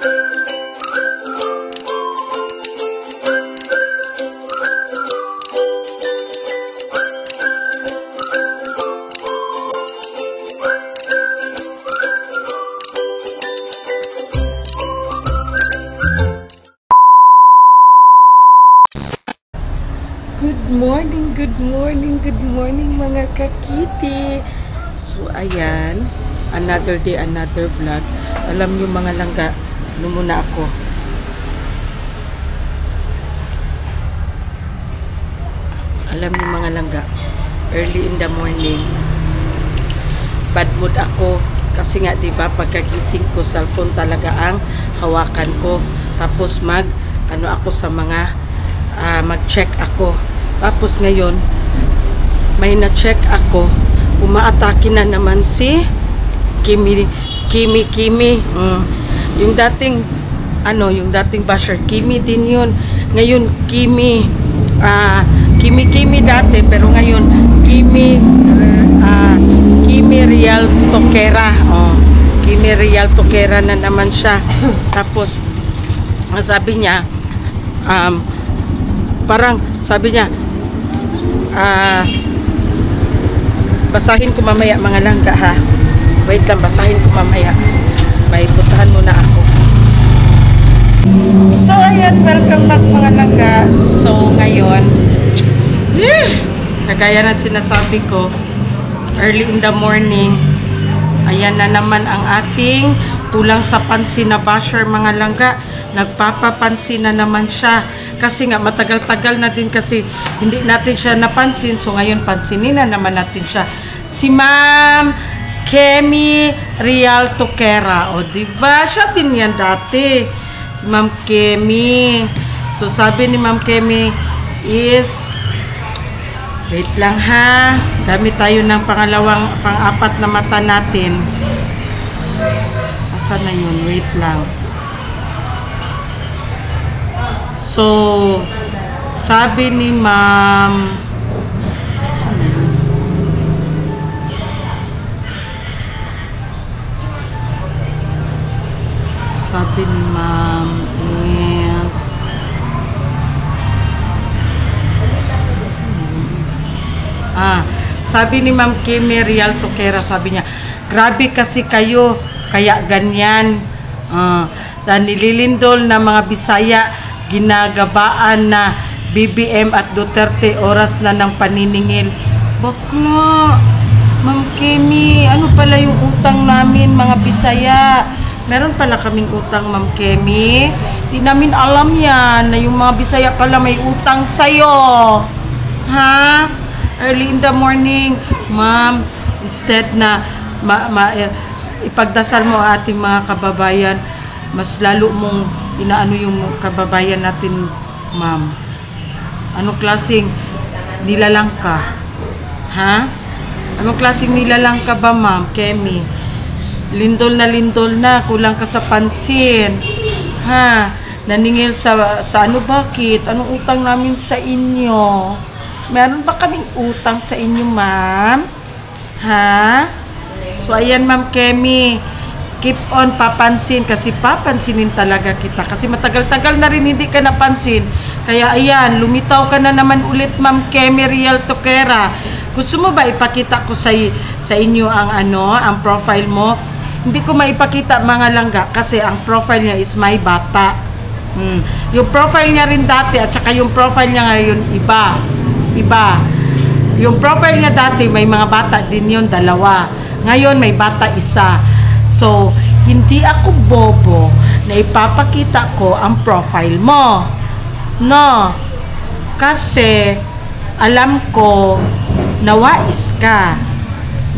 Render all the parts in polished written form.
Good morning mga kakiti. So ayan, another day, another vlog. Alam nyo mga langga, ano muna ako. Alam nyo mga langga, early in the morning, bad mood ako. Kasi nga diba, pagkagising ko, cellphone talaga ang hawakan ko. Tapos ano ako sa mga, mag-check ako. Tapos ngayon, may na-check ako, umaatake na naman si Kimi. Yung dating, yung dating basher, Kimi din yun. Ngayon, Kimi dati, pero ngayon, Kimi Real Toquera. Kimi Real Toquera na naman siya. Tapos, sabi niya, parang, sabi niya, basahin ko mamaya mga langga ha. Wait lang, basahin ko mamaya. May putahan muna ako. So ayan, welcome back mga langga. So ngayon, kagaya na sinasabi ko, early in the morning, ayan na naman ang ating kulang sa pansin na basher mga langga. Nagpapapansin na naman siya kasi nga matagal-tagal na din kasi hindi natin siya napansin, so ngayon pansinin na naman natin siya. Si Ma'am Kimi Real Toquera, o diba siya din yan dati, si Ma'am Kimi. So sabi ni Ma'am Kimi is, wait lang ha, gamit tayo ng pang-apat na mata natin. Asan na yun? Wait lang. So, sabi ni Ma'am, sabi ni Ma'am is, sabi ni Ma'am Kimi Real Toquera, sabi niya, grabe kasi kayo, kaya ganyan. Sa nililindol na mga Bisaya, ginagabaan na BBM at Duterte, oras na ng paniningil. Bakla, Ma'am Kimi, ano pala yung utang namin mga Bisaya? Meron pala kaming utang, Ma'am Kimi. Di namin alam yan, na yung mga Bisaya pala may utang sa'yo. Ha? Early in the morning, Ma'am, instead na ipagdasal mo ating mga kababayan, mas lalo mong inaano yung kababayan natin, Ma'am. Anong klaseng nilalang ka? Ha? Anong klaseng nilalang ka ba, Ma'am Kimi? Lindol na, kulang ka sa pansin. Ha? Naningil sa ano, bakit? Anong utang namin sa inyo? Meron ba kaming utang sa inyo, Ma'am? Ha? So, ayan, Ma'am Kimi. Keep on papansin kasi papansinin talaga kita kasi matagal-tagal na rin hindi ka napansin. Kaya ayan, lumitaw ka na naman ulit, Ma'am Kimi Real Toquera. Gusto mo ba ipakita ko sa inyo ang ang profile mo? Hindi ko maipakita mga langga kasi ang profile niya is may bata. Yung profile niya rin dati at saka yung profile niya ngayon iba. Yung profile niya dati may mga bata din yun, 2. Ngayon may bata 1. So, hindi ako bobo na ipapakita ko ang profile mo. No. Kasi, alam ko, nawais ka.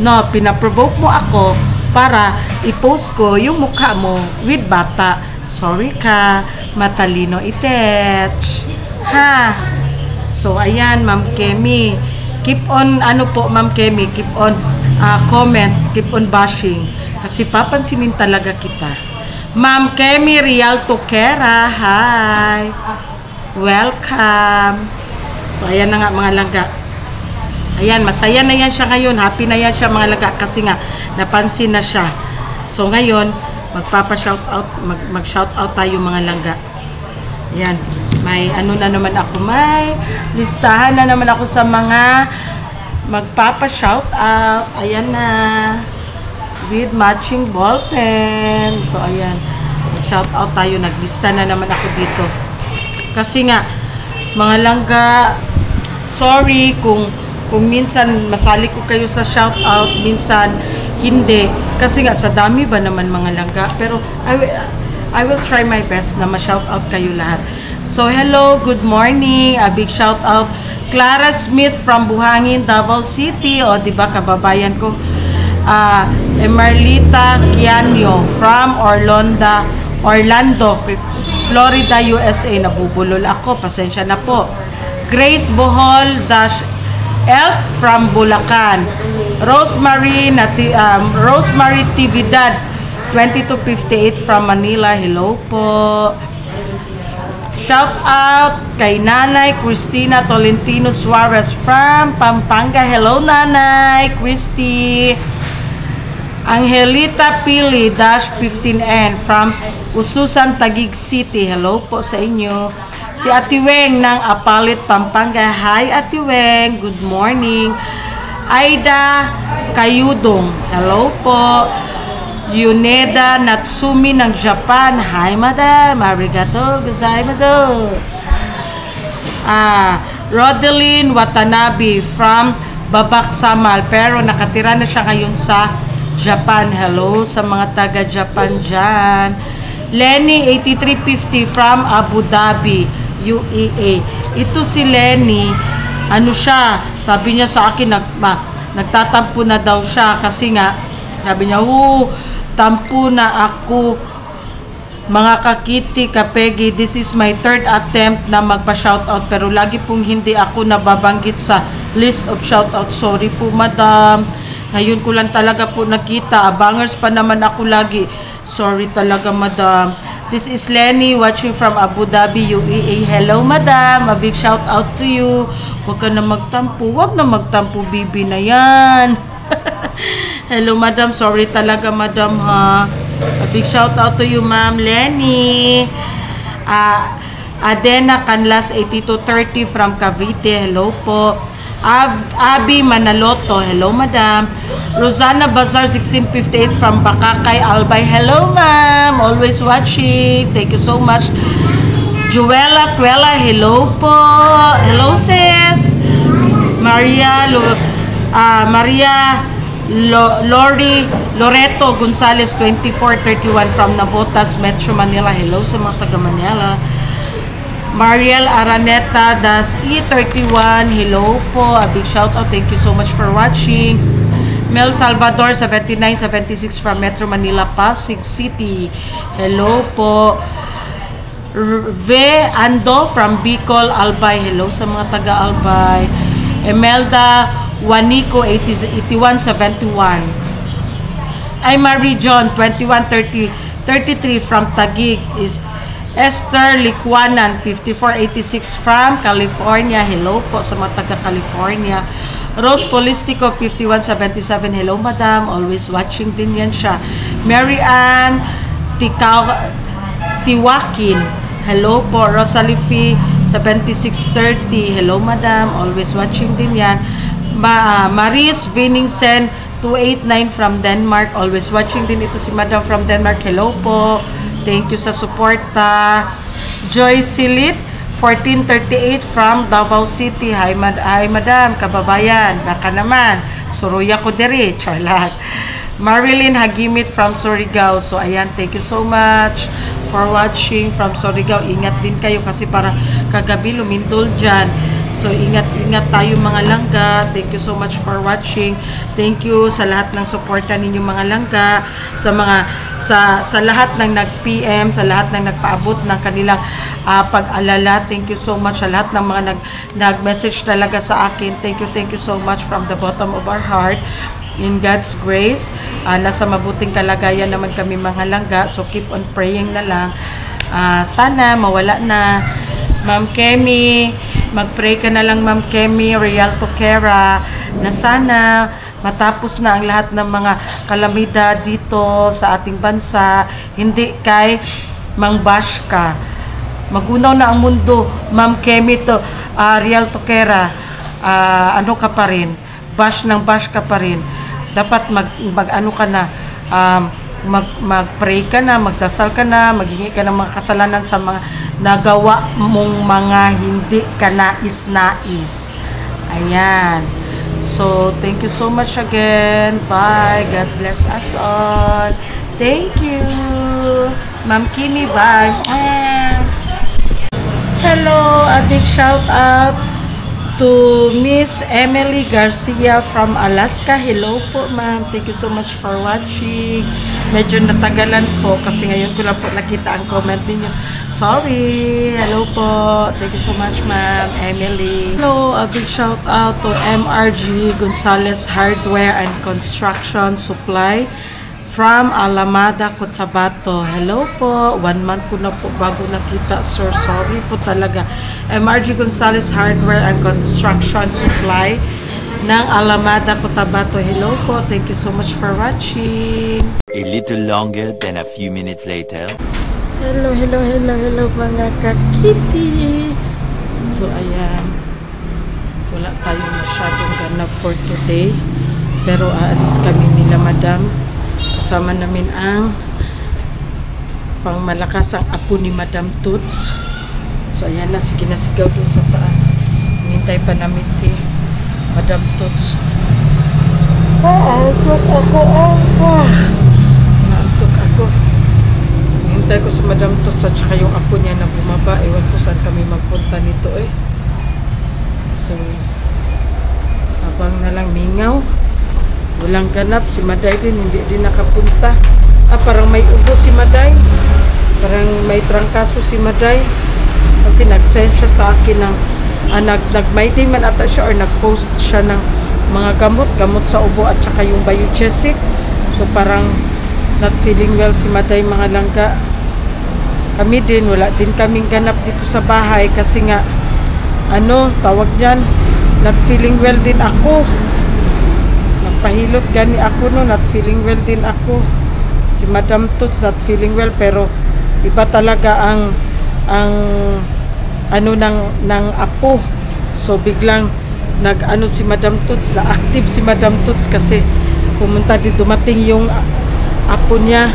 No, pinaprovoke mo ako para i-post ko yung mukha mo with bata. Sorry ka, matalino itech. Ha? So, ayan, Ma'am Kimi. Keep on, Ma'am Kimi, keep on comment, keep on bashing. Kasi papansinin talaga kita. Ma'am Kimi Real Toquera, hi! Welcome! So, ayan na nga mga langga. Ayan, masaya na yan siya ngayon. Happy na yan siya mga langga kasi nga, napansin na siya. So, ngayon, magpapa-shoutout, mag-shoutout tayo mga langga. Yan, may ano na naman ako, may listahan na naman ako sa mga magpapa-shoutout. Ayan na, with matching ballpen. So ayan, shoutout tayo, naglista na naman ako dito. Kasi nga, mga langga, sorry kung minsan masali ko kayo sa shoutout, minsan hindi. Kasi nga, sa dami ba naman mga langga. Pero, I will try my best na ma-shoutout kayo lahat. So, hello, good morning. A big shoutout. Clara Smith from Buhangin, Davao City. O, diba, kababayan ko. Emerlita Kianyo from Orlando, Florida, USA. Nabubulol ako. Pasensya na po. Grace Bohol Elf from Bulacan. Rosemary Tividad 2258 from Manila. Hello po. Shout out kay Nanay Cristina Tolentino Suarez from Pampanga. Hello Nanay Christy. Angelita Pili -15N from Ususan, Taguig City. Hello po sa inyo. Si Ate Weng ng Apalit, Pampanga. Hi Ate Weng, good morning. Aida Kayudong. Hello po. Yuneda Natsumi ng Japan. Hi madam, arigato gozaimasu. Rodeline Watanabe from Babak Samal, pero nakatira na siya ngayon sa Japan. Hello sa mga taga Japan dyan. Lenny 8350 from Abu Dhabi, UAE. Ito si Lenny, ano siya, sabi niya sa akin, nagtatampo na daw siya kasi nga, sabi niya, tampo na ako, mga kakiti, kapegi, this is my third attempt na magpa-shoutout, pero lagi pong hindi ako nababanggit sa list of shoutout. Sorry po madam, ngayon ko lang talaga po nakita, abangers pa naman ako lagi. Sorry talaga madam. This is Lenny watching from Abu Dhabi, UAE. Hello madam, a big shout out to you. Huwag ka na magtampo, huwag na magtampo, bibi na yan. Hello madam, sorry talaga madam ha. A big shout out to you ma'am Lenny. Adena Canlas 8230 from Cavite. Hello po. Abi Manaloto. Hello madam. Rosana Bazar 1658 from Bakakay, Albay. Hello ma'am, always watching. Thank you so much. Joella Cuela. Hello po. Hello sis. Lori Loreto Gonzales 2431 from Nabotas, Metro Manila. Hello sa mga taga Manila. Mariel Araneta Das E31. Hello po. A big shout out. Thank you so much for watching. Mel Salvador 7976 from Metro Manila, Pasig City. Hello po. V Ando from Bicol, Albay. Hello sa mga taga Albay. Emelda Juanico 8171. Ay Marie John 2133 from Taguig. Is Esther Liquanan 5486 from California. Hello po sa mga taga California. Rose Polistico 5177. Hello madam, always watching din yan siya. Mary Ann Tiwakin. Hello po. Rosalie Fee 7630. Hello madam, always watching din yan. Maris Vinningsen 289 from Denmark, always watching din ito si madam from Denmark. Hello po, thank you sa suporta. Joy Silit 1438 from Davao City. Hi madam, kababayan, baka naman suruya ko diri, charlat. Marilyn Hagimit from Surigao. So ayan, thank you so much for watching from Surigao. Ingat din kayo kasi para kagabi lumindol dyan. So ingat tayo mga langga. Thank you so much for watching. Thank you sa lahat ng suporta ninyo mga langga, sa lahat ng nag-PM, sa lahat ng nagpaabot ng kanilang pag-alala. Thank you so much sa lahat ng mga nag-message talaga sa akin. Thank you so much from the bottom of our heart. In God's grace, nasa mabuting kalagayan naman kami mga langga. So keep on praying na lang. Sana mawala na. Ma'am Kemi, mag-pray ka na lang Ma'am Kemi Real Toquera, na sana matapos na ang lahat ng mga kalamidad dito sa ating bansa, hindi kay mangbash ka. Magunaw na ang mundo, Ma'am Kemi to, Rial Toquera, ano ka pa rin, bash ka pa rin. Dapat mag-ano ka na, mag-pray ka na, magdasal ka na, maghingi ka ng mga kasalanan sa mga nagawa mong mga hindi ka nais-nais. Ayan. So, thank you so much again. Bye. God bless us all. Thank you. Ma'am Kimi, bye. Hello, a big shout out to Miss Emily Garcia from Alaska. Hello po, ma'am. Thank you so much for watching. Medyo natagalan po kasi ngayon ko lang po nakita ang comment niyo. Sorry. Hello po. Thank you so much, ma'am Emily. Hello, a big shout out to MRG Gonzalez Hardware and Construction Supply from Alameda, Cotabato. Hello po. 1 month ko na po bago nakita, sir. Sorry po talaga. MRG Gonzalez Hardware and Construction Supply ng Alameda, Cotabato. Hello po. Thank you so much for watching. A little longer than a few minutes later. Hello mga kakiti. So, ayan. Wala tayong masyadong ganap for today. Pero aalis kami nila, madam. Kasama namin ang pangmalakas ang apo ni Madam Toots. So ayan na, sige na sigaw dun sa taas. Hintay pa namin si Madam Toots. Naantok ako. Hintay ko si Madam Toots at saka yung apo niya na bumaba. Ewan ko saan kami magpunta nito eh. So habang nalang mingaw, walang ganap. Si Maday din, hindi din nakapunta. Parang may ubo si Maday. Parang may trangkaso si Maday. Kasi nag-send siya sa akin ng, nag-mighty man ata siya or nag-post siya ng mga gamot sa ubo at saka yung Biogesic. So parang not feeling well si Maday, mga langga. Kami din, wala din kaming ganap dito sa bahay kasi nga, tawag niyan, not feeling well din ako. Pahilot gani ako no, not feeling well din ako. Si Madam Toots not feeling well, pero iba talaga ang ng apo. So biglang si Madam Toots, na active si Madam Toots kasi pumunta dito, dumating yung apo niya.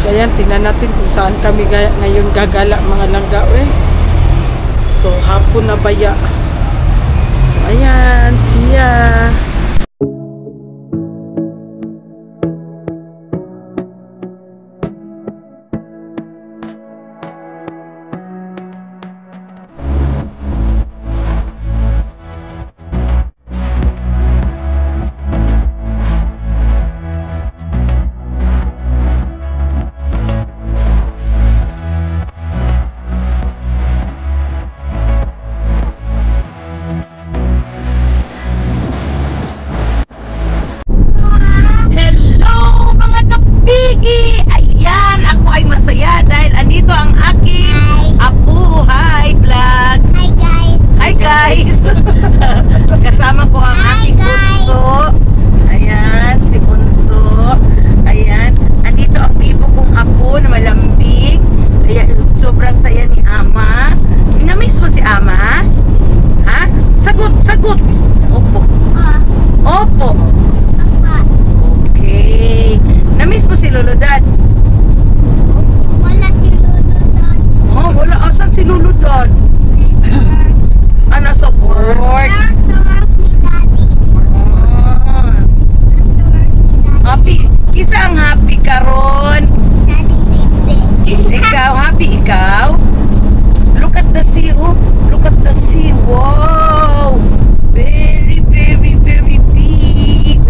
So ayan, tingnan natin kung saan kami ngayon gagala, mga langga eh. So hapon na baya. So ayan, siya. Ayan, ako ay masaya dahil andito ang aking apo. Hi vlog. Hi guys. Kasama ko ang aking bunso. Ayan, si bunso. Ayan, andito ang bibo kong apo na malambing. Kaya sobrang saya ni ama. Minamiss mo si ama? Ha? Sagot. Opo. Opo. Okay. Namiss mo si Lolo Dad? Wala si Lolo Dad. Oh, wala. Asan si Lolo Dad? Nasa work. Nasa work ni Daddy. Nasa work ni Daddy. Happy. Isa ang happy karon. Daddy Bibi. Ikaw, happy ikaw? Look at the sea, oh. Look at the sea. Wow. Very big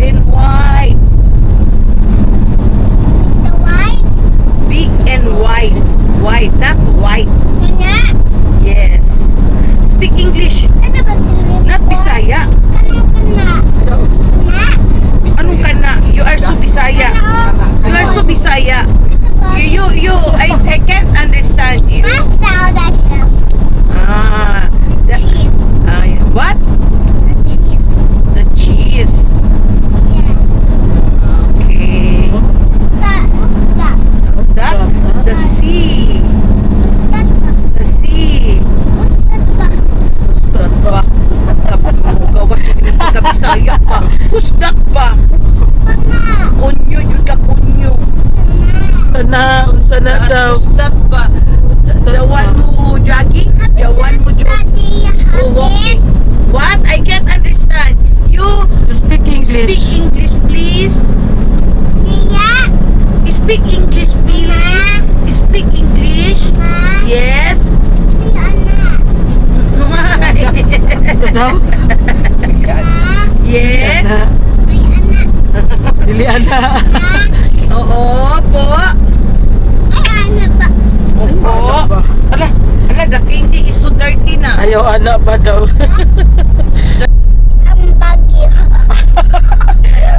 and wide. The white. Big and wide. Wide, not white. Kanya. Yes. Speak English. Ano ba si Lolo? Not Bisaya. Ano kana? Kanya. Anong ka na? You are so Bisaya. You are so Bisaya. I can't understand you. Hasta that stuff. What? The cheese. The cheese. Yeah. English. Speak English, please. Iya. Speak English, please. Speak English. Yes. Iya anak. Sa daw? Yes. Iya anak. Dili ana. Oo po. Iya anak pak. Opo. Ala, dating di is so dirty na. Ayaw ana pa daw. Ang bagyo.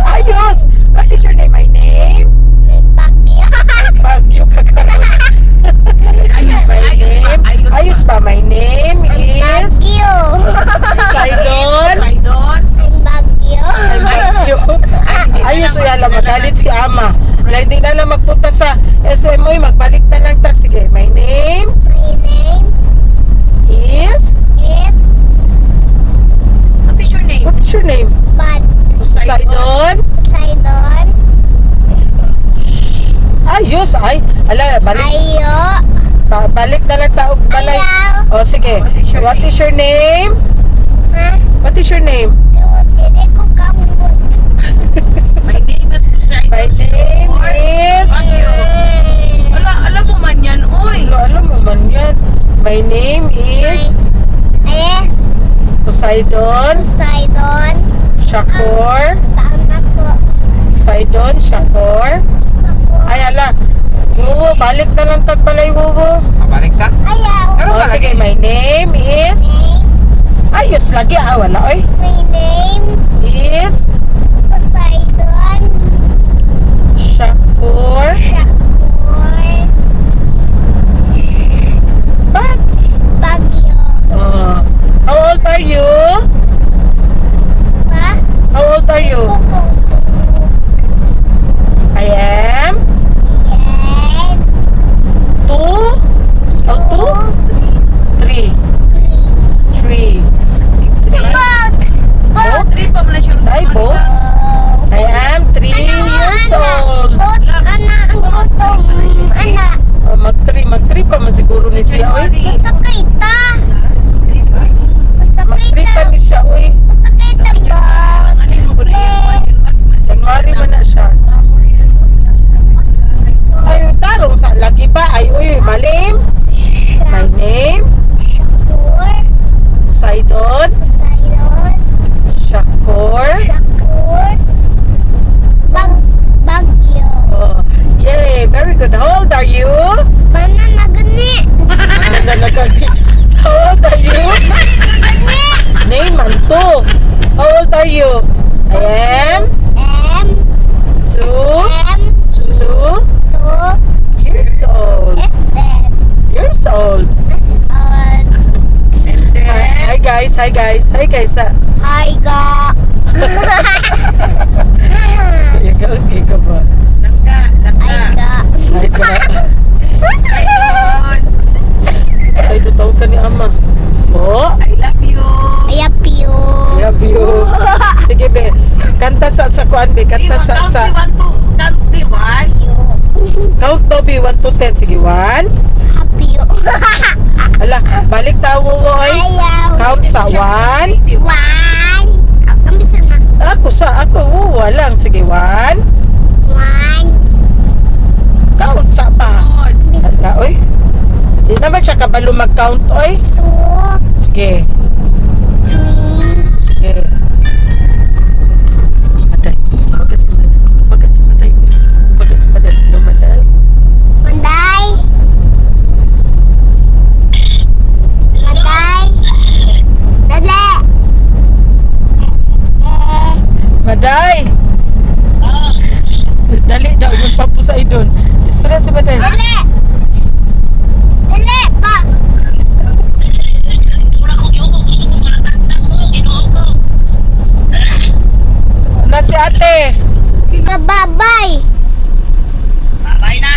Ayos! What is your name? My name? Bagyo. Bagyo ka karon. My name? Ayos ba? My name is Bagyo. Saidon. Saidon. Ang bagyo. Ay, Bagyo. Ayos o yala, magalit si ama. Wala, hindi na lang magpunta sa SMOy, magbalik na lang ta. Sige, my name My name is... is What is your name? What is your name? Bad. Saidon. Saidon. Ayos, ay. Ala, balik. Ayo. Balik na lang taog balay. Ayaw. O, sige. What is your name? Ha? What is your name? Hindi ko kamot. My name is Saidon. My name is... Alam mo man yan, oy. Alam mo man yan. My name is Yes. Poseidon Saidon. Shakur. Tama ko. Poseidon Shakur. Ay, ala. Wuwo, balik na lang tagbalay, Wuwo. Balik ta? Ayaw. Ano O, ba sige, lagi? my name is... Ayos lagi, wala, oy. My name Is... Poseidon. Shakur. Shakur. Bag. Bagyo. How old are you? Pa? How old are you? I am... Yes. 2? Oh, 2? 3. 3. Bog. Bog. Three pa mo na siya. Ay, both? I am 3 years old. Bog. Anak ang gutom. Anak. Mag-3 pa man siguro ni siya, oy. Masakay ta. Masakay Mag-3 pa ta. ni siya, oy. Masakay ta bog. January man na siya. Ay, tarong sa lagi pa. Ay, uy, malim. My name, Shakur. Saidon Poseidon. Shakur. Shakur. Bagyo. Oh, yay, very good. How old are you? Mana na gani? How old are you? Name Manto. How old are you? I am M. 2 M. 2 years old. Years old. Hi guys, hi guys, hi guys. Hi ga. Ikaw, ikaw ba? Langka. Hi ga. Hi guys. Ay, totoo ka ni ama. Oh, I love you. Ayapiyo. love you. Sige be, kanta sa kuan be, kanta sa Count me one. count to be 1 to 10. Sige, 1. Happy. Ala, balik tawo oy. Ayaw. Count sa 1. One. Ang bisa na. Ako wuwa lang. Sige, 1. One. Count sa pa. Ala, oy. Di naman siya kabalo mag-count, oy. Two. Sige. Three. Sige. Maday. Pagkasimaday. Lumaday. Manday. Manday. Dali. Maday! Dali daw yung papusay doon. Stress ba tayo? Dali. Dali pa. Na si ate. Babay. Babay na.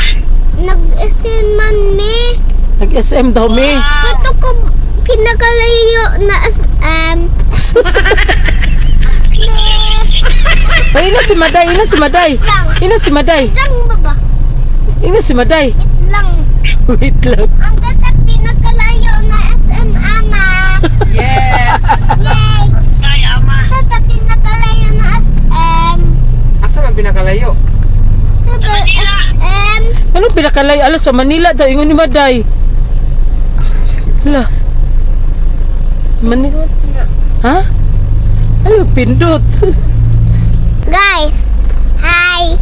Nag-isin man me. Nag-SM daw me. Ito ko pinakalayo na Ay, ina si Maday. Ina si Maday. Ina si Maday. lang baba. Ina si Maday. Lang. Wait lang. Ang ganda pinakalayo na SM anak. Yes. Yay. Kaya ma. Ganda pinakalayo na SM. pinakalayo? SM. Ano pinakalay? Alas sa Manila daw. Ingon ni Maday. Hala. Manila. Ha? Ayaw, pindot. Guys, hi.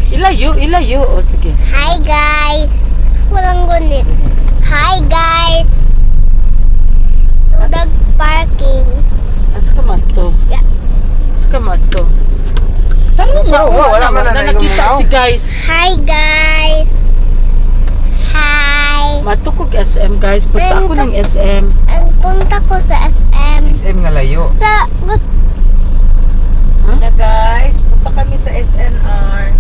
Ilayo, ilayo. O, sige. Hi guys. Walang gunit. Hi guys. Dog parking. Asa ka mato? Yeah. Asa ka mato? Tanong nga, Wala man na nakita nagumunaw. si guys. Hi guys. Hi. Matukog SM guys. Punta ako ng SM. Ang punta ko sa SM. SM nga layo. Sa Na guys, punta kami sa SNR.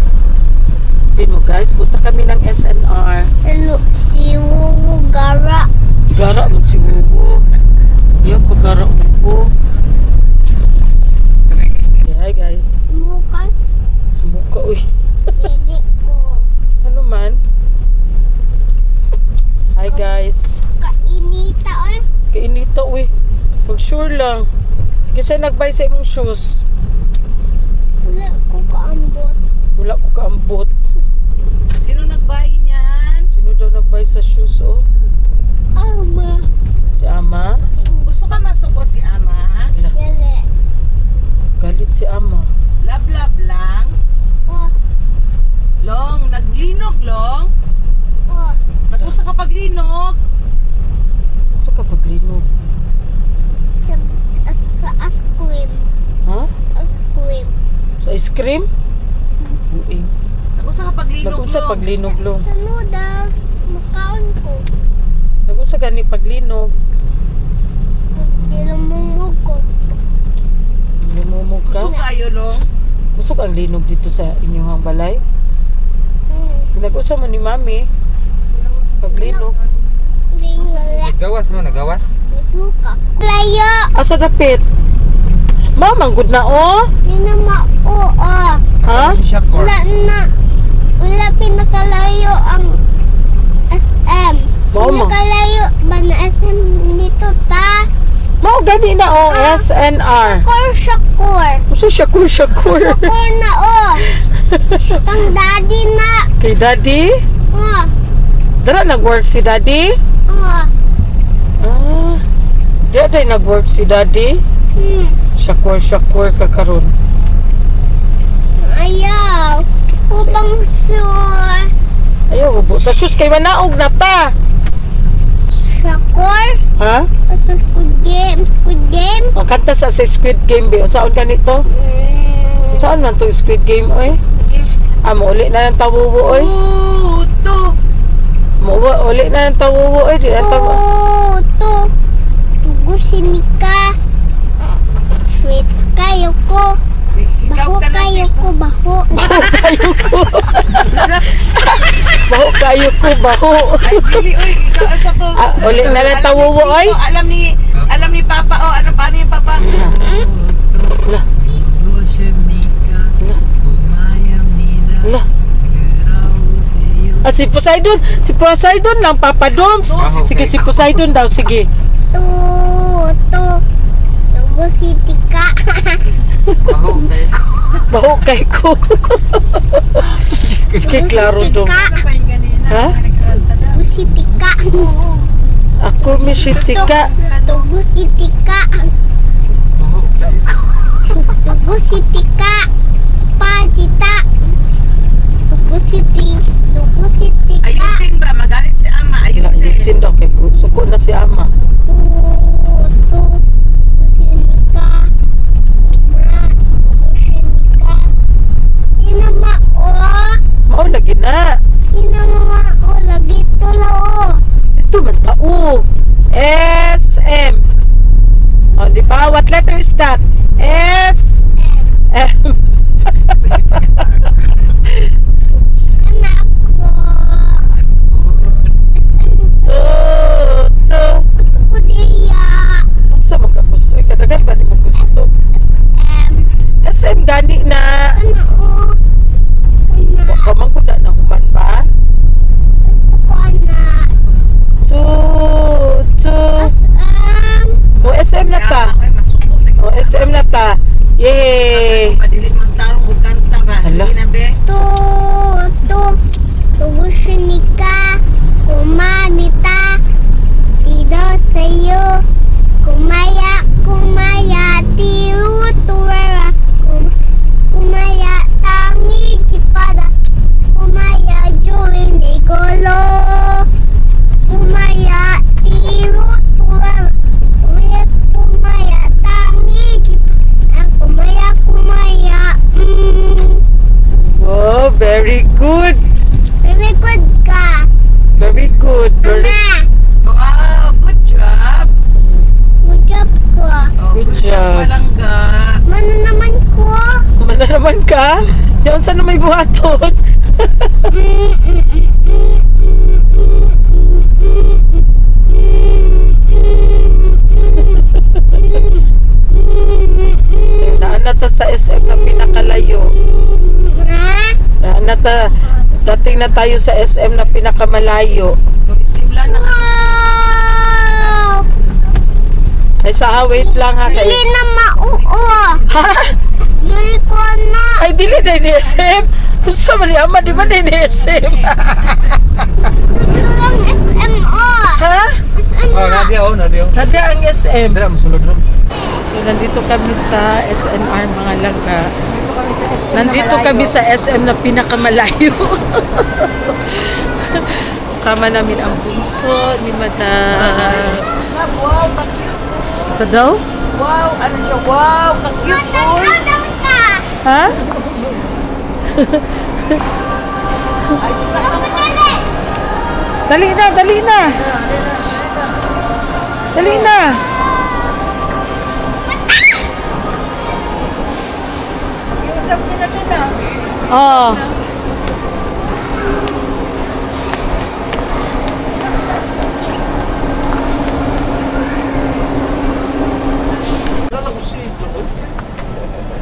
Sabihin mo guys, punta kami ng SNR. hello si Wuwu Gara. Gara mo si Wubo. Yan, pagkara Wubo. Hi guys. Mukan. Sumuka, uy. Dili ko. Ano man? Hi guys. Kainita or Kainita, uy. Pag sure lang. Kasi nagbay sa imong shoes. wala ko kaambot. Wala ko kaambot. Sino nagbahay niyan? Sino daw nagbay sa shoes, oh? Ama. Si Ama? Gusto ka masuko si Ama? Ala, Dili. galit si Ama. Lab-lab lang. Oh. Long, naglinog, Long. Oh. Nag-usa ka paglinog. Ito ka paglinog. Sa askwim. Ha? Askwim. Sa ice cream? Buing. Nag-usa ka paglinog, Nag-unsa Long. paglinog, Long? Sa noodles. Makaon ko. Nag-unsa gani paglinog? Nilumungog ko. Lumumog ka? Gusto kayo, Long. Busog ang linog dito sa inyong balay. Nag-unsa man ni Mami? Paglinog. Hindi wala. Nagawas mo, nagawas? Suka. Layo. Asa dapit? Mamang good na, oh? Hindi na mauo. Ha? Si Shakor. Wala na. Wala pinakalayo ang SM. Mao mo. Pinakalayo ba na SM dito ta? Mao gani na, oh, SNR. Shakur. Usa Shakur. Shakur na oh. Tang daddy na. Kay Daddy? Oh. Dara nag-work si Daddy? Oh. Ah. Dara nag-work si Daddy? Shakur ka karon. Ayaw. Ubang sure. Ayaw, ubo. Sa shoes kay manaog na ta. Shakur. Ha? Sa Squid Game. Squid Game. O, kanta sa Squid Game, be. Unsaon ganito? Saan man to Squid Game, oy? Uli na ng tawubo, oy. Puto. Uli na ng tawubo, oy. Di na tawo. To. Tugo si Nika. Sweets kayo ko. Baho kayo ko. Baho. Baho kayo ko, baho. Ay, dili, oy. Ikaw, sa to. Uli na ng tawubo, oy. Alam ni Papa, oh. Ano, paano yung Papa? Lah. Lah. Ah, si Poseidon lang, Papa Doms. Sige, si Poseidon daw, sige. To. Tugo si Tika. Baho kay ko. Kay klaro dong. Ha? Tugo si Tika. Ako mi si Tika. Tugo si Tika. Tugo si Tika. Tita. Tugo si Tika. Ayusin ba? Magalit si Ama. Ayusin. Ayusin daw kay ko. Suko na si Ama. Tugo si Nika. Tugo si Nika. Inamao. Mao lagi na. Inamao. Lagi ito lao. Ito man tao. SM. O, di ba? What letter is that? S. M. Anak ko. To. Ako diya. Asa mo ka gusto? Kadagan ba ni mo gusto? SM gani na. Ano? Ano? Kamang ko na human ba? Ako anak. To. SM. O SM na ta. Ay, masuko. O SM langga? Diyan sa na may buhaton. Naanata sa SM na pinakalayo. Naanata, dating na tayo sa SM na pinakamalayo. Simla na. Wow! Ay sa wait lang ha kayo. Dili na mauo. Ha? Dili ko na. Ay dili na ni SM. Sa mali ama di ba na ni SM? Ito lang SMO. Ha? SMO. Oh, Nadia. Nadya ang SM. Dira, masulod ron. So nandito kami sa SNR mga langga. Nandito kami sa SM na pinakamalayo. Sama namin ang bunso ni Madam. Wow, ka-cute. Sa daw? Wow, ano siya? Wow, ka-cute po. Ha? Ay, Dali na, dali na. Dali na. usap niya na ito na. Oh.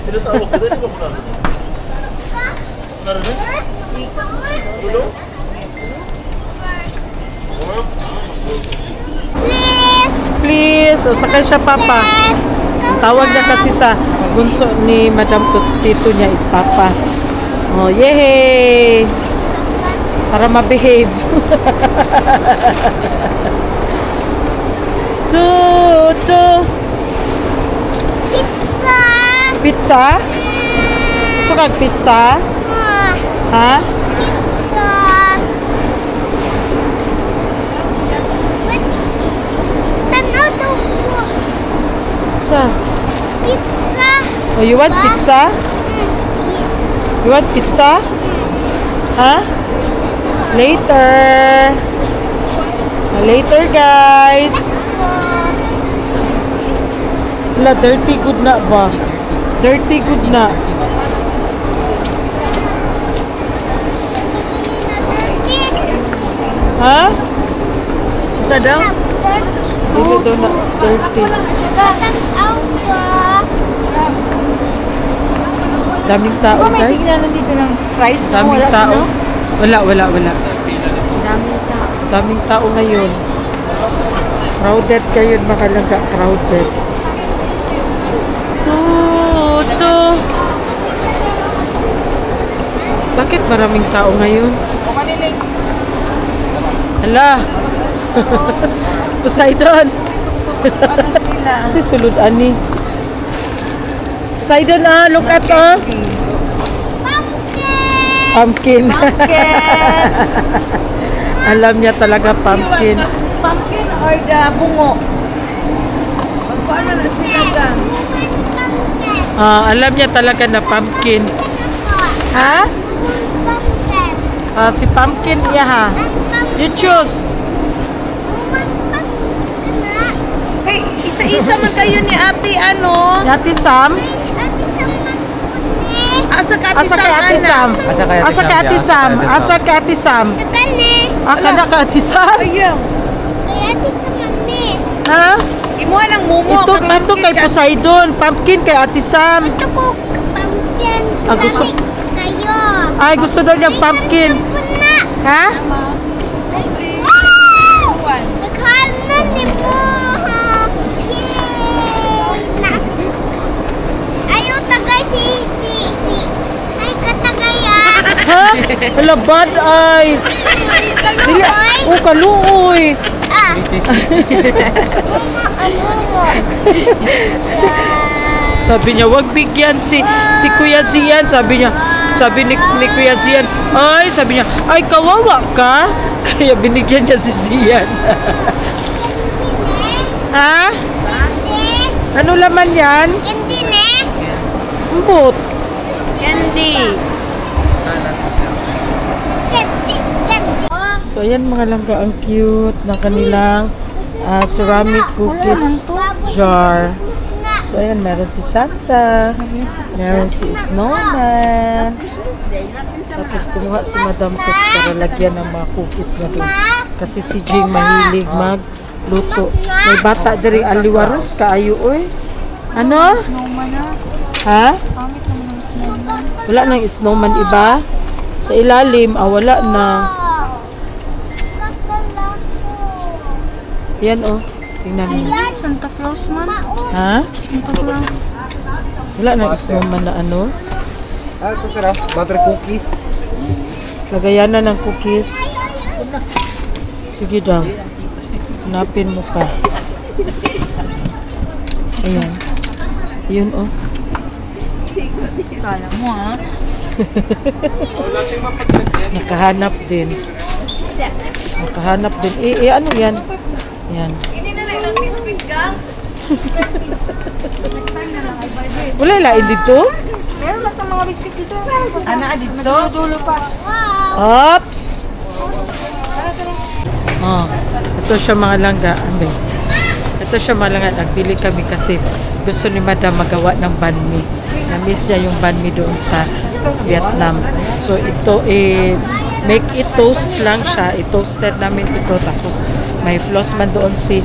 Tinatawag ka, di ba ko narinig? Narinig? Tulong? Please. O sakay siya papa. Ang tawag niya kasi sa bunso ni Madam Toots Tito niya is papa. Oh, yehey! Para ma-behave. Tutu. Pizza. Pizza? Gusto kag pizza? Ha? Pizza. Wait. Tanaw daw ko. Sa? Pizza. Oh, you want pizza? You want pizza? Ha? Later. Later, guys. Wala, dirty good na ba? Dirty good na. Ha? Sa daw? Dili daw na dirty. Daming tao, guys. nandito ng fries na Daming wala tao. no? Wala. Daming tao. Daming tao ngayon. Crowded kayo, makalangga. Crowded. Tutu. Bakit maraming tao ngayon? Hala. Poseidon. Si sulod ani. Poseidon look at pumpkin. Alam niya talaga pumpkin. Pumpkin or the bungo? Paano na sila ka? Alam niya talaga na pumpkin. Ha? Si pumpkin niya ha. You choose. Kay isa-isa man kayo ni Ate ano? Ate Sam. Asa ka Asa kay Ate Sam. Asa kay Ate Sam. Asa kay Ate Sam. Aka na kay Ate Sam. Ayaw. Ha? Imuha ng mumo. Ito kay Poseidon. Pumpkin kay Ate Sam. Ito ko pumpkin. Gusto. Kayo. Ay, gusto daw niya pumpkin. Ha? Naghalan ni mo. Yay! Ayaw tagay si. Ay, katagaya. Ha? Wala bad ay. Kaluoy. Kaluoy. Amumo. Sabi niya, wag bigyan si Kuya Zian. Sabi ni Kuya Zian, sabi niya, ay kawawa ka. Kaya binigyan niya si Zian. Ha? Ano laman yan? Candy ne? Mbot. Candy. Candy. So ayan mga langga, ang cute ng kanilang ceramic cookies jar. So, ayan, meron si Santa. Meron si Snowman. Tapos, kumuha si Madam Tots para lagyan ng mga cookies na doon. Kasi si Jing mahilig magluto. May bata diri aliwaros, kaayo, oy. Ano? Ha? Wala nang snowman iba? Sa ilalim, wala na. Yan, oh. Tingnan mo. Santa Claus man. Ha? Santa Claus. Wala nang snowman na ano? Ito sarap. Butter cookies. Lagayan na ng cookies. Sige daw. Hanapin mo pa. Ayan. Yun, oh. Kala mo ha. Nakahanap din. Nakahanap din. Ano yan? Yan. Hindi na lang ng biscuit gang. Wala lain dito? Meron basta mga biscuit dito. Ana dito. Dulo pa. Oops! Oh, ito siya mga langga. Ambe. Ito siya mga langga. Nagbili kami kasi gusto ni Madam magawa ng banh mi. Na-miss niya yung banh mi doon sa Vietnam. So ito make it toast lang siya. I-toasted namin ito. Tapos may floss man doon si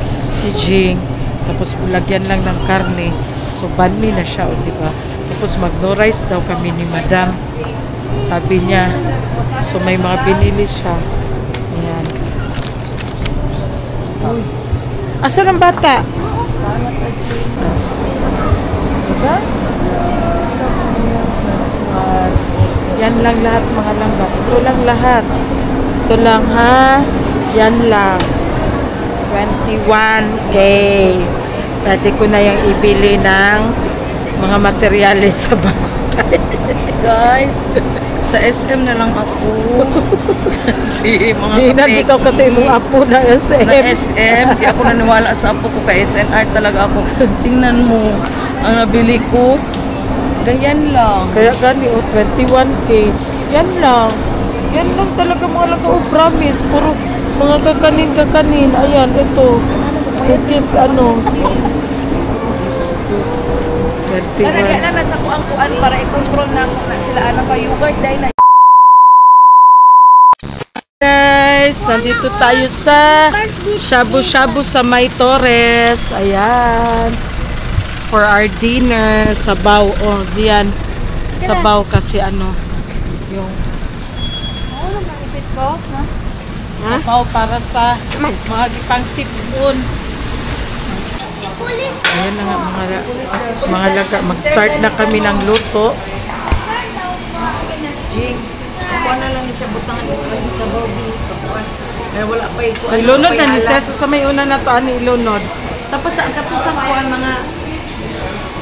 Jing. Tapos lagyan lang ng karne. So banh mi na siya, diba? Tapos mag-no rice daw kami ni Madam. Sabi niya. So may mga binili siya. Ayan. Asan ang bata? Diba? Yan lang lahat mga langga. Ito lang lahat. Ito lang ha. Yan lang. 21K. Pwede ko na yung ibili ng mga materyales sa bahay. Guys, sa SM na lang ako. Kasi mga Nandito kasi mong apo na SM. na SM, di ako naniwala sa apo ko kay SNR talaga ako. Tingnan mo, ang nabili ko, ganyan lang. Kaya gani, 21K. Yan lang. Yan lang talaga mga langga. Promise. Puro mga kakanin. Ayan, ito. Cookies, ano. 21. Kaya na nasa kuan para i-control na ako na sila anak pa yogurt dahil na Guys, nandito tayo sa shabu-shabu sa May Torres. Ayan. For our dinner. Sabaw. Oh, ziyan. Sabaw kasi ano. Yung sabaw para sa mga gipang sipon. Ayan na nga mga laga. Mag-start na kami ng luto. Jing, kuha na lang ni siya butangan ito sa baby. Pero wala pa ito. Ilunod na ni Ses. So, may una na to. Ano ilunod? Tapos sa katusang kuhan mga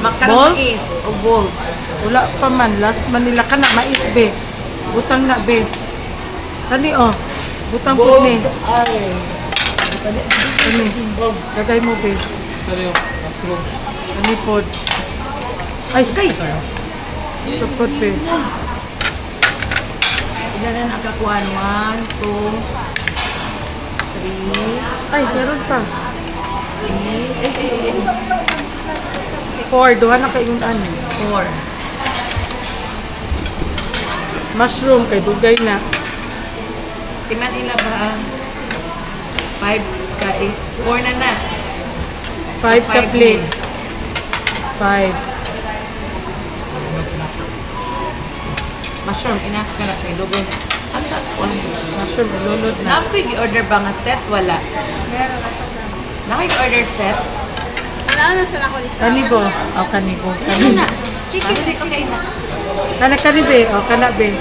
Balls? makarangis o balls. Wala pa man. Last man nila ka na. Mais, be. Butang na, be. Kani, oh. Butang po ni. Kani. Lagay mo, be. Kani po. Ay, ito po, be. Ilan na nakakuhan? 1, 2, 3, Ay, meron pa. 4. Duha na kayong ano. 4. Mushroom, kay dugay na. Timan ila ba? 5 ka 4 na na. 5 ka plate. 5. Mushroom, inaka na kay dugo. Asa ko? Mushroom, ilunod na. Nakapig-order ba nga set? Wala. Nakapig-order set? Kanibo. O, kanibo. Ano na? Chicken. Okay na. Kana kanibe. O, kana be.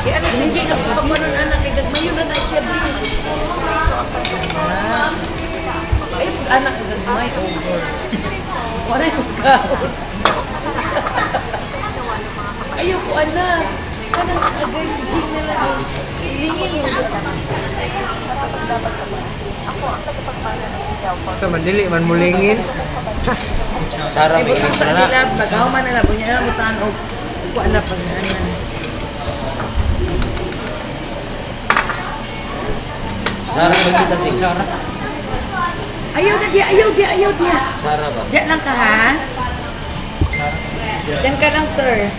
Kaya ano si Jing, pag manon anak, gagmayon na na siya. Ay, anak, gagmay. Over. Wala yung kaon. Ayaw ko, anak. Kanang agay si Jing na lang. Ilingin mo. Sa madili man mulingin. Sarap Ay, butang sa nila, bagaw man nila, bunya na mutaan o kuha na pag Sarap kita sing Ayaw na dia, ayaw dia. Sarap ba? Diya lang ka ha? Diyan ka lang, sir.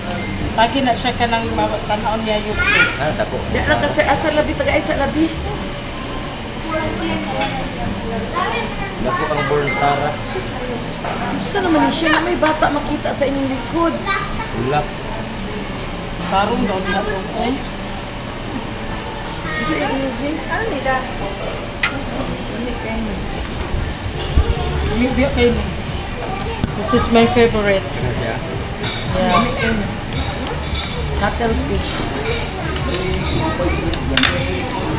Lagi na siya ka ng tanawon niya YouTube. Ah, dako. Diyan lang ka, sir. Asa labi, tagay sa labi. Dako ang born Sarah. Saan naman siya? May bata makita sa inyong likod. Ulap. Tarong daw niya ito. Ano nila? Ano kayo na? Bibiyak kayo ni. This is my favorite. Ano siya? Yeah. Ano kayo na? Cuttlefish.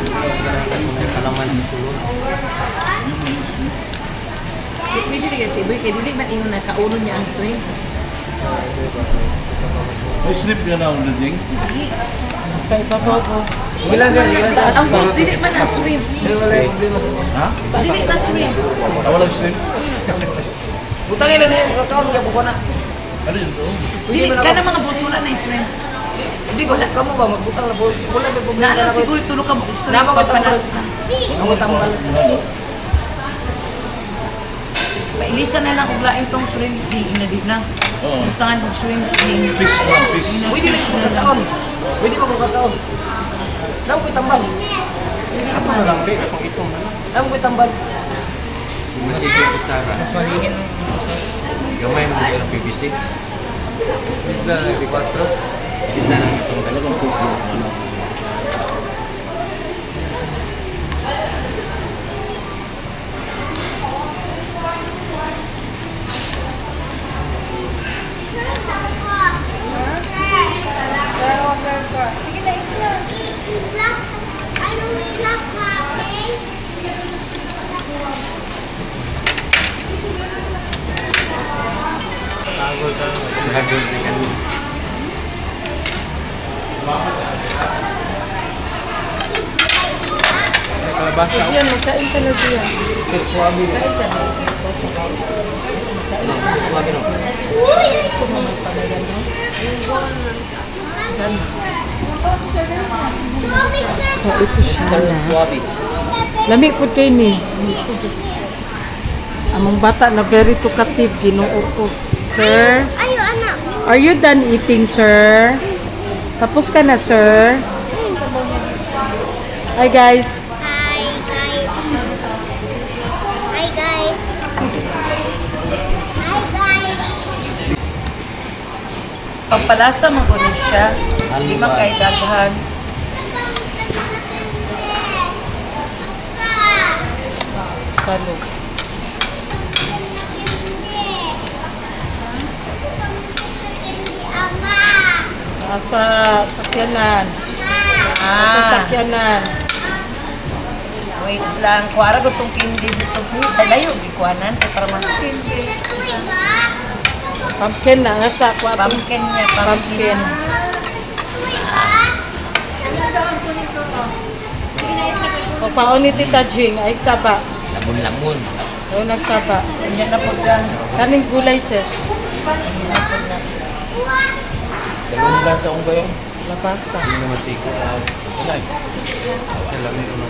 Kailangan ko ng kalaman sa sulod. Pwede rin kasi, boy, kaya dili man ingon na kauno niya ang shrimp. May snip ka na ulit ding? Kay babaw ko. Sige lang sir, sige lang sir. Ang boss, dili man ang shrimp. Hindi, wala yung problema sir. Ha? Dili na shrimp. Walang snip? Butangin lang niya, kakao niya buko na. Ano yun to? Dili ka na mga boss, wala na yung shrimp. Hindi ba, kamu ba, magbutang na po. Wala may problema. Naalang siguro tulog ka mo shrimp. Nama ko tambal. Papanasa. Ako tambal. Pailisan na lang kung lain tong shrimp. Ina di na. Oo. Butangan kong shrimp. Fish lang, fish. Pwede na siya kakaon. Pwede ba kung kakaon? Daw ko'y tambal. Ato na lang, babe. Kung ito na lang. Daw ko'y tambal. Mas kutsara. Mas malingin. Gamay mo din ang PVC. Isla na 24. Isa lang itong dalawang kubyo. Sige na, i-vlog. Anong vlog natin? Sagol ka. Sagol ka kanina. May kalabasa. Yan, magkain ka na siya. Still swabe. Kain ka na. Swabe no. So, ito siya Still na. swabe. Lami po kayo ni. Among bata na very talkative, ginoo ko. Sir, Ayo, anak. are you done eating, sir? Tapos ka na, sir? Hi, guys. Hi, guys. Hi, guys. Hi, guys. Pampalasa mo ko na siya. Hindi man kay daghan. Kalo. Nasa sakyanan. Nasa sakyanan. Wait lang. Kuwara ko itong candy dito. Ay, layo. Ikuanan. Ay, para mas candy. Pumpkin na. Nasa kwarto. Pumpkin niya. Pumpkin. O paon ni Tita Jing. Ay, saba. Lamun-lamun. O, nagsaba. Hindi na po dyan. Kaning gulay, sis. Dalawang lang sa kong ba yun? Labasa. Hindi na masiko. Wala. Alam mo naman.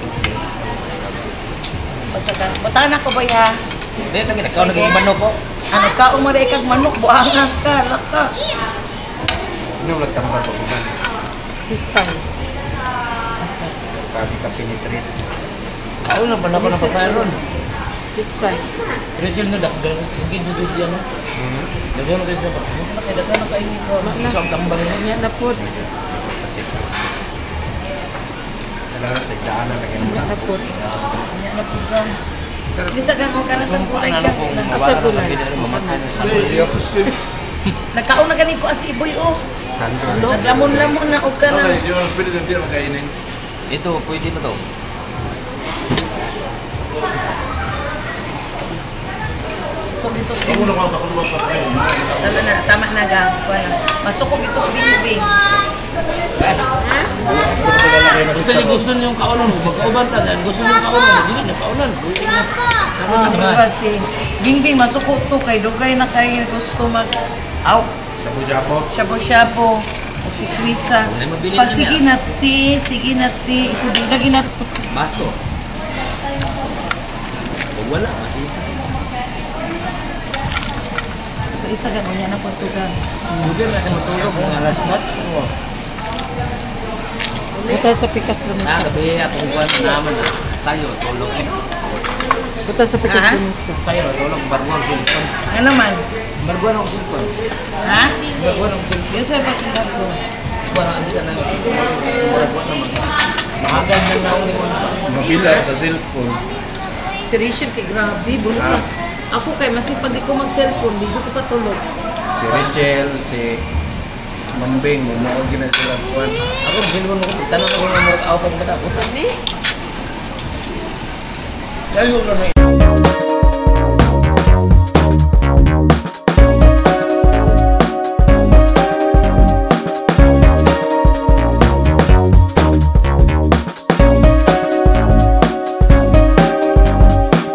Butangan ako ba ya? Hindi, ikaw naging manok ko. Ano ka? Umari kag manok. Buangan ka. Laka. Ano nagtambal pa kuman? Pizza. Kami ka penetrate. Ako na, paano ko na pasaron? Pizza. Rizal na dakdal. Hindi dudod yan. Dagyan na kayo sa pag. Daghan na kayo nito. Isang tambal na. Yan na po. Kailangan sa daanan na ganun. Yan na po. Yan na po dyan. Bisa kang kung ka na sa kulay Ang ka. ano kung Asa mawala na gulay? sa pinari, mamatay na sa Hindi kulyo. ako snip. Nagkaon na ganin ko ang si Iboy oh. Sandro. Naglamon-lamon na o ka na. Okay, di mo pwede na di naman kainin. Ito, pwede na to. Kung dito sa Ako na ko ako na pa kayo. Tama na ga. Wala. Masukog ito sa binibing. Gusto niyo gusto niyo yung kaunan. Magkauban ta dahil gusto niyo yung kaunan. Hindi na kaunan. Diba si Bingbing masuko to kay dugay na kay gusto mag aw Shabu-shabu. shabu-shabu o si Swisa. Wala mabili Pag niya. sige na ti, ito din lagi na Baso. Pag wala, kasi. Isa ka kunya na pagtugan. Mungkin na sa matulog ng alas 4. Buta sa pikas lang. Gabi atong kuwan naman tayo tulog eh. Buta sa pikas Ha? lang. Tayo tulog barbuan silpon. Ano naman? Barbuan ang silpon. Ha? Barbuan ang silpon. Yun sa'yo pagtugan ko. Barbuan ang bisa na barbuan naman. Mahagan na naon ni Juan. Mabila sa cellphone. Si Rachel kay grabe, bulok na. Ako kay masipag di ko mag-cellphone, di ko patulog. Si Rachel, si Mambing, mga ginagawa ko. Ako ginuno ko tanong ko ng mga awpat bata ko. Sabi? Dahil ko na